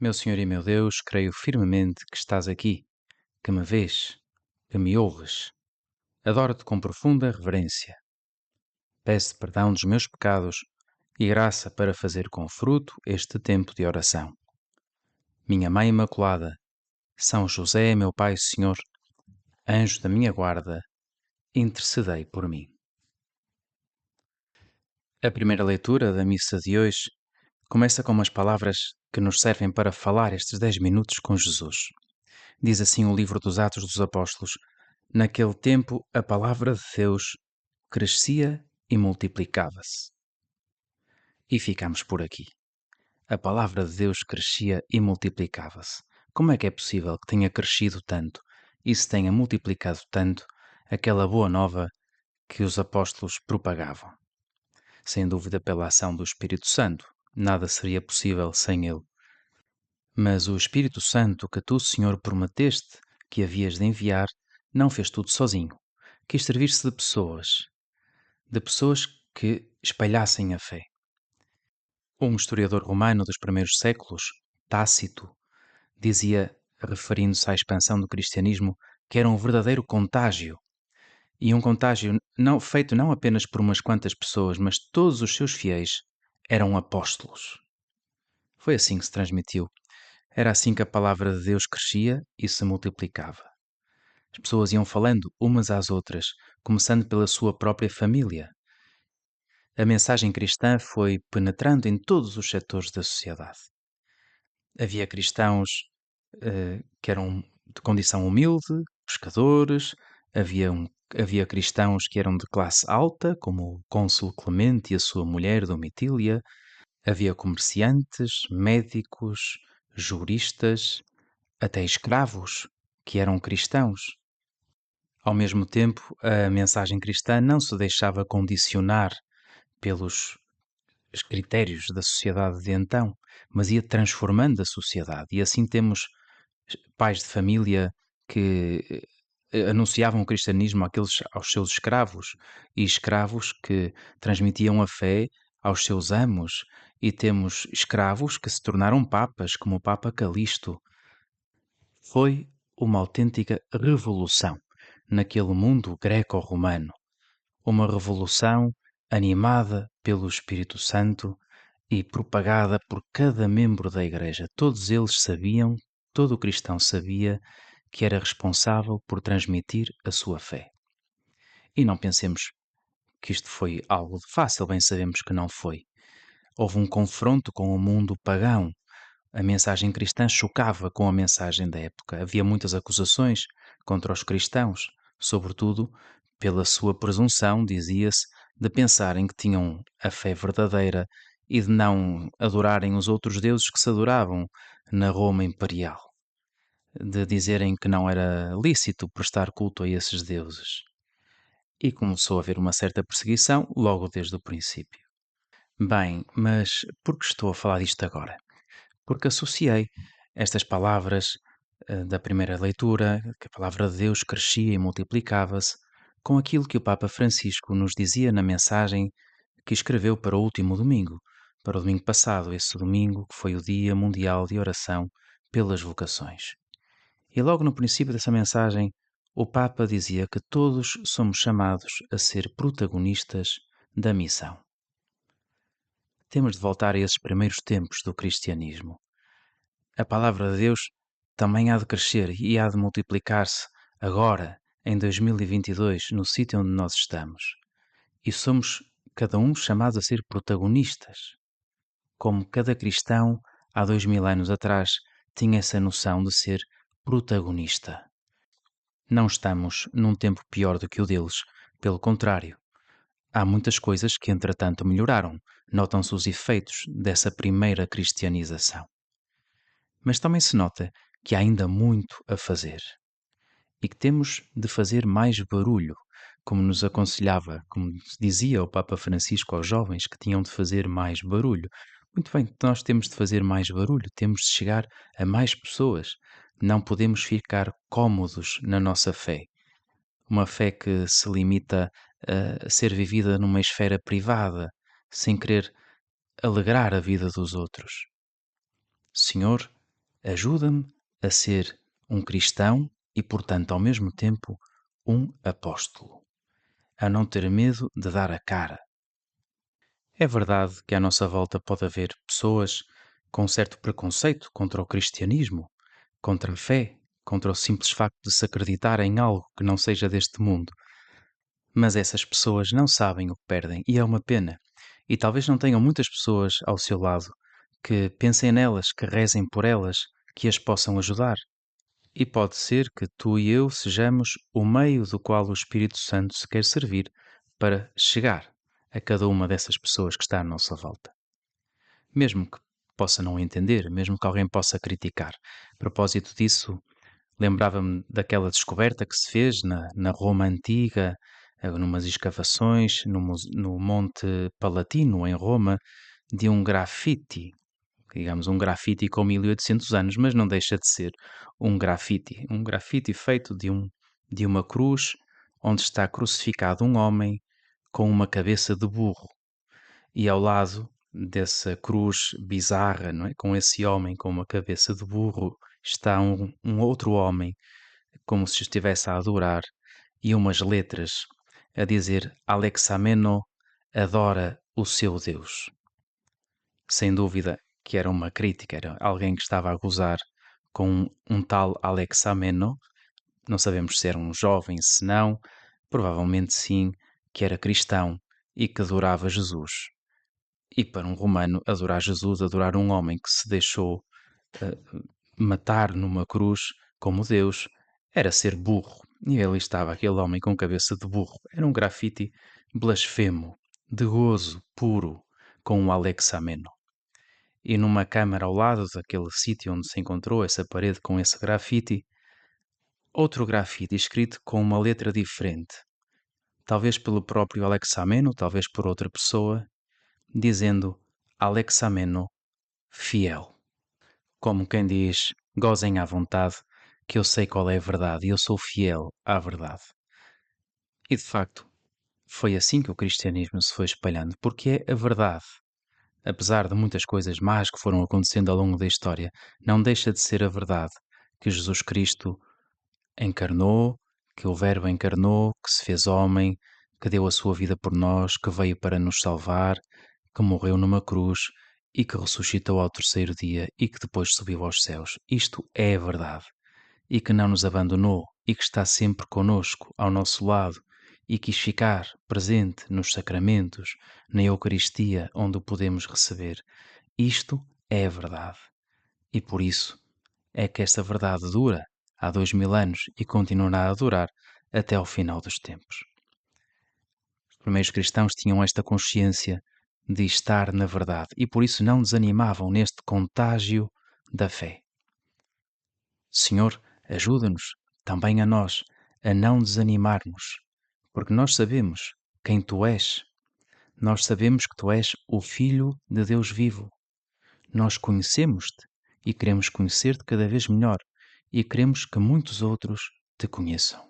Meu Senhor e meu Deus, creio firmemente que estás aqui, que me vês, que me ouves. Adoro-te com profunda reverência. Peço perdão dos meus pecados e graça para fazer com fruto este tempo de oração. Minha Mãe Imaculada, São José, meu Pai e Senhor, anjo da minha guarda, intercedei por mim. A primeira leitura da missa de hoje começa com umas palavras que nos servem para falar estes 10 minutos com Jesus. Diz assim o livro dos Atos dos Apóstolos: Naquele tempo a palavra de Deus crescia e multiplicava-se. E ficamos por aqui. A palavra de Deus crescia e multiplicava-se. Como é que é possível que tenha crescido tanto e se tenha multiplicado tanto aquela boa nova que os apóstolos propagavam? Sem dúvida pela ação do Espírito Santo. Nada seria possível sem ele. Mas o Espírito Santo que tu, Senhor, prometeste que havias de enviar, não fez tudo sozinho. Quis servir-se de pessoas que espalhassem a fé. Um historiador romano dos primeiros séculos, Tácito, dizia, referindo-se à expansão do cristianismo, que era um verdadeiro contágio. E um contágio feito não apenas por umas quantas pessoas, mas todos os seus fiéis eram apóstolos. Foi assim que se transmitiu. Era assim que a palavra de Deus crescia e se multiplicava. As pessoas iam falando umas às outras, começando pela sua própria família. A mensagem cristã foi penetrando em todos os setores da sociedade. Havia cristãos que eram de condição humilde, pescadores, havia cristãos que eram de classe alta, como o cônsul Clemente e a sua mulher Domitília, havia comerciantes, médicos, juristas, até escravos, que eram cristãos. Ao mesmo tempo, a mensagem cristã não se deixava condicionar pelos critérios da sociedade de então, mas ia transformando a sociedade. E assim temos pais de família que anunciavam o cristianismo aos seus escravos e escravos que transmitiam a fé aos seus amos. E temos escravos que se tornaram papas, como o Papa Calixto. Foi uma autêntica revolução naquele mundo greco-romano. Uma revolução animada pelo Espírito Santo e propagada por cada membro da Igreja. Todos eles sabiam, todo cristão sabia, que era responsável por transmitir a sua fé. E não pensemos que isto foi algo de fácil, bem sabemos que não foi. Houve um confronto com o mundo pagão. A mensagem cristã chocava com a mensagem da época. Havia muitas acusações contra os cristãos, sobretudo pela sua presunção, dizia-se, de pensarem que tinham a fé verdadeira e de não adorarem os outros deuses que se adoravam na Roma imperial, de dizerem que não era lícito prestar culto a esses deuses. E começou a haver uma certa perseguição logo desde o princípio. Bem, mas por que estou a falar disto agora? Porque associei estas palavras da primeira leitura, que a palavra de Deus crescia e multiplicava-se, com aquilo que o Papa Francisco nos dizia na mensagem que escreveu para o último domingo, para o domingo passado, esse domingo que foi o Dia Mundial de Oração pelas Vocações. E logo no princípio dessa mensagem, o Papa dizia que todos somos chamados a ser protagonistas da missão. Temos de voltar a esses primeiros tempos do cristianismo. A palavra de Deus também há de crescer e há de multiplicar-se agora, em 2022, no sítio onde nós estamos. E somos cada um chamados a ser protagonistas, como cada cristão há 2000 anos atrás tinha essa noção de ser protagonista. Não estamos num tempo pior do que o deles, pelo contrário. Há muitas coisas que, entretanto, melhoraram. Notam-se os efeitos dessa primeira cristianização. Mas também se nota que há ainda muito a fazer e que temos de fazer mais barulho, como nos aconselhava, como dizia o Papa Francisco aos jovens que tinham de fazer mais barulho. Muito bem, nós temos de fazer mais barulho, temos de chegar a mais pessoas. Não podemos ficar cómodos na nossa fé. Uma fé que se limita a ser vivida numa esfera privada, sem querer alegrar a vida dos outros. Senhor, Ajuda-me a ser um cristão e, portanto, ao mesmo tempo, um apóstolo. A não ter medo de dar a cara. É verdade que à nossa volta pode haver pessoas com certo preconceito contra o cristianismo, contra a fé, contra o simples facto de se acreditar em algo que não seja deste mundo. Mas essas pessoas não sabem o que perdem e é uma pena. E talvez não tenham muitas pessoas ao seu lado que pensem nelas, que rezem por elas, que as possam ajudar. E pode ser que tu e eu sejamos o meio do qual o Espírito Santo se quer servir para chegar a cada uma dessas pessoas que está à nossa volta. Mesmo que possa não entender, mesmo que alguém possa criticar. A propósito disso, lembrava-me daquela descoberta que se fez na Roma Antiga, numas escavações, no Monte Palatino, em Roma, de um grafite, digamos, um grafite com 1800 anos, mas não deixa de ser um grafite feito de uma cruz onde está crucificado um homem com uma cabeça de burro. E ao lado dessa cruz bizarra, não é? Com esse homem com uma cabeça de burro, está um outro homem, como se estivesse a adorar, e umas letras a dizer Alexameno adora o seu Deus. Sem dúvida que era uma crítica, era alguém que estava a gozar com um tal Alexameno. Não sabemos se era um jovem, se não, provavelmente sim, que era cristão e que adorava Jesus. E para um romano, adorar Jesus, adorar um homem que se deixou eh, matar numa cruz como Deus, era ser burro. E ali estava aquele homem com cabeça de burro. Era um grafite blasfemo, de gozo puro, com o Alexameno. E numa câmara ao lado daquele sítio onde se encontrou essa parede com esse grafite, outro grafite escrito com uma letra diferente, talvez pelo próprio Alexameno, talvez por outra pessoa, dizendo Alexameno fiel. Como quem diz, gozem à vontade, que eu sei qual é a verdade e eu sou fiel à verdade. E de facto, foi assim que o cristianismo se foi espalhando, porque é a verdade. Apesar de muitas coisas más que foram acontecendo ao longo da história, não deixa de ser a verdade que Jesus Cristo encarnou, que o Verbo encarnou, que se fez homem, que deu a sua vida por nós, que veio para nos salvar, que morreu numa cruz e que ressuscitou ao terceiro dia e que depois subiu aos céus. Isto é a verdade. E que não nos abandonou e que está sempre conosco, ao nosso lado, e quis ficar presente nos sacramentos, na Eucaristia, onde o podemos receber. Isto é a verdade. E por isso é que esta verdade dura há 2000 anos e continuará a durar até ao final dos tempos. Os primeiros cristãos tinham esta consciência de estar na verdade e por isso não desanimavam neste contágio da fé. Senhor, ajuda-nos, também a nós, a não desanimarmos, porque nós sabemos quem Tu és. Nós sabemos que Tu és o Filho de Deus vivo. Nós conhecemos-te e queremos conhecer-te cada vez melhor e queremos que muitos outros te conheçam.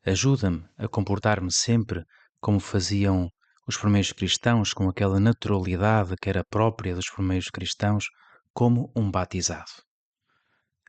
Ajuda-me a comportar-me sempre como faziam os primeiros cristãos, com aquela naturalidade que era própria dos primeiros cristãos, como um batizado.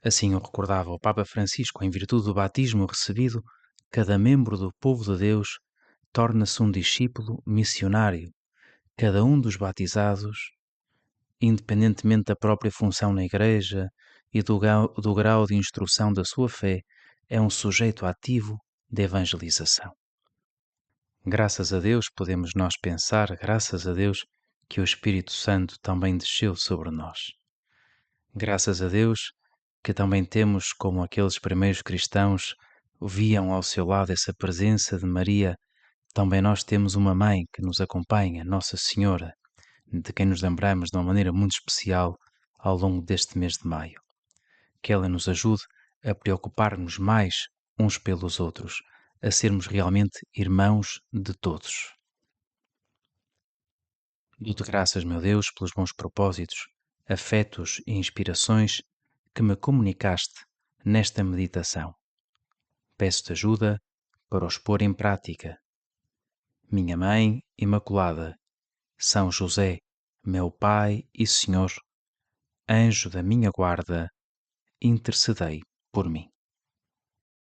Assim o recordava o Papa Francisco, em virtude do batismo recebido, cada membro do povo de Deus torna-se um discípulo missionário. Cada um dos batizados, independentemente da própria função na Igreja e do grau de instrução da sua fé, é um sujeito ativo de evangelização. Graças a Deus podemos nós pensar, graças a Deus, que o Espírito Santo também desceu sobre nós. Graças a Deus que também temos, como aqueles primeiros cristãos viam ao seu lado essa presença de Maria, também nós temos uma mãe que nos acompanha, Nossa Senhora, de quem nos lembramos de uma maneira muito especial ao longo deste mês de maio. Que ela nos ajude a preocupar-nos mais uns pelos outros, a sermos realmente irmãos de todos. Dou-te graças, meu Deus, pelos bons propósitos, afetos e inspirações que me comunicaste nesta meditação. Peço-te ajuda para os pôr em prática. Minha Mãe Imaculada, São José, meu Pai e Senhor, anjo da minha guarda, intercedei por mim.